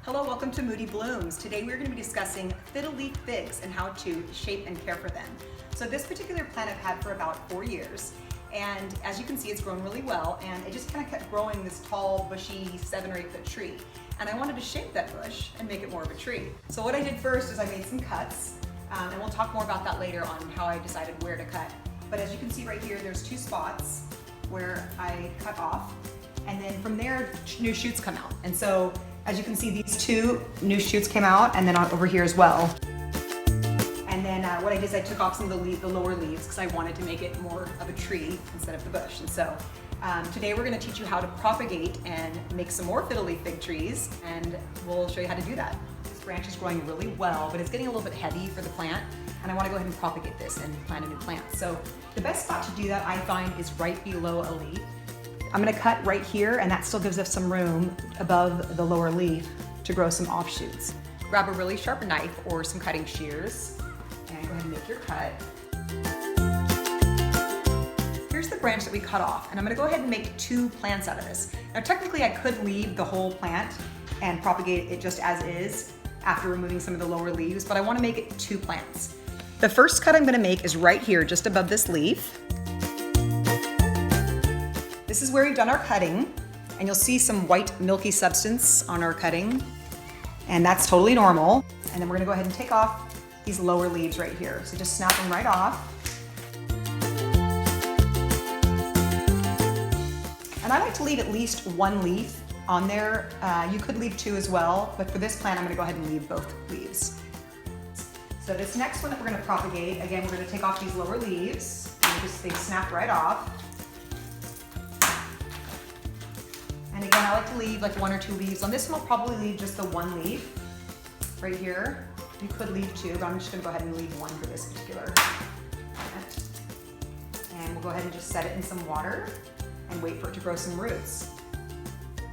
Hello, welcome to Moody Blooms. Today we're going to be discussing fiddle leaf figs and how to shape and care for them. So this particular plant I've had for about 4 years, and as you can see it's grown really well, and it just kind of kept growing this tall, bushy 7 or 8 foot tree. And I wanted to shape that bush and make it more of a tree. So what I did first is I made some cuts, and we'll talk more about that later on how I decided where to cut. But as you can see right here, there's 2 spots where I cut off, and then from there new shoots come out. And so as you can see, these 2 new shoots came out, and then over here as well. And then what I did is I took off some of the lower leaves because I wanted to make it more of a tree instead of the bush. And so today we're going to teach you how to propagate and make some more fiddle leaf fig trees, and we'll show you how to do that. This branch is growing really well, but it's getting a little bit heavy for the plant, and I want to go ahead and propagate this and plant a new plant. So the best spot to do that, I find, is right below a leaf. I'm going to cut right here, and that still gives us some room above the lower leaf to grow some offshoots. Grab a really sharp knife or some cutting shears and go ahead and make your cut. Here's the branch that we cut off, and I'm going to go ahead and make 2 plants out of this. Now technically I could leave the whole plant and propagate it just as is after removing some of the lower leaves, but I want to make it 2 plants. The first cut I'm going to make is right here just above this leaf. This is where we've done our cutting, and you'll see some white milky substance on our cutting, and that's totally normal. And then we're gonna go ahead and take off these lower leaves right here. So just snap them right off. And I like to leave at least 1 leaf on there. You could leave 2 as well, but for this plant I'm gonna go ahead and leave both leaves. So this next one that we're gonna propagate, again, we're gonna take off these lower leaves, and they snap right off. And again, I like to leave like 1 or 2 leaves. On this one, I'll probably leave just the 1 leaf right here. You could leave 2, but I'm just gonna go ahead and leave 1 for this particular plant. And we'll go ahead and just set it in some water and wait for it to grow some roots.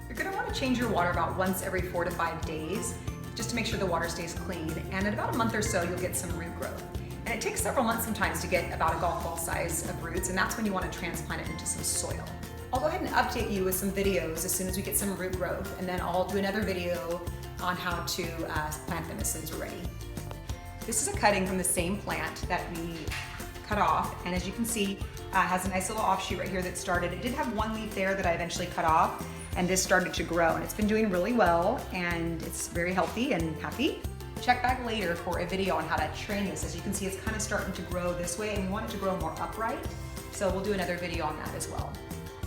You're gonna wanna change your water about once every 4 to 5 days, just to make sure the water stays clean. And in about a month or so, you'll get some root growth. And it takes several months sometimes to get about a golf ball size of roots, and that's when you wanna transplant it into some soil. I'll go ahead and update you with some videos as soon as we get some root growth, and then I'll do another video on how to plant them as soon as we're ready. This is a cutting from the same plant that we cut off, and as you can see, it has a nice little offshoot right here that started. It did have 1 leaf there that I eventually cut off, and this started to grow, and it's been doing really well, and it's very healthy and happy. Check back later for a video on how to train this. As you can see, it's kind of starting to grow this way, and we want it to grow more upright, so we'll do another video on that as well.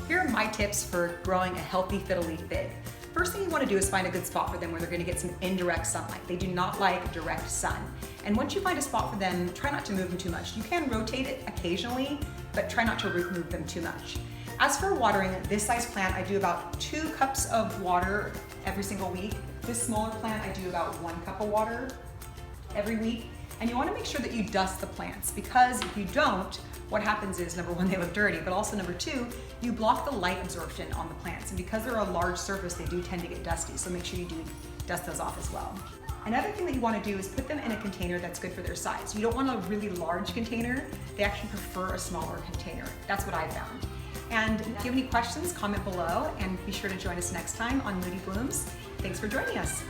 Here are my tips for growing a healthy fiddle leaf fig. First thing you want to do is find a good spot for them where they're going to get some indirect sunlight. They do not like direct sun. And once you find a spot for them, try not to move them too much. You can rotate it occasionally, but try not to move them too much. As for watering, this size plant, I do about 2 cups of water every single week. This smaller plant, I do about 1 cup of water every week. And you want to make sure that you dust the plants, because if you don't, what happens is, number 1, they look dirty, but also number 2, you block the light absorption on the plants. And because they're a large surface, they do tend to get dusty, so make sure you do dust those off as well. Another thing that you want to do is put them in a container that's good for their size. You don't want a really large container. They actually prefer a smaller container. That's what I found. And if you have any questions, comment below, and be sure to join us next time on Moody Blooms. Thanks for joining us.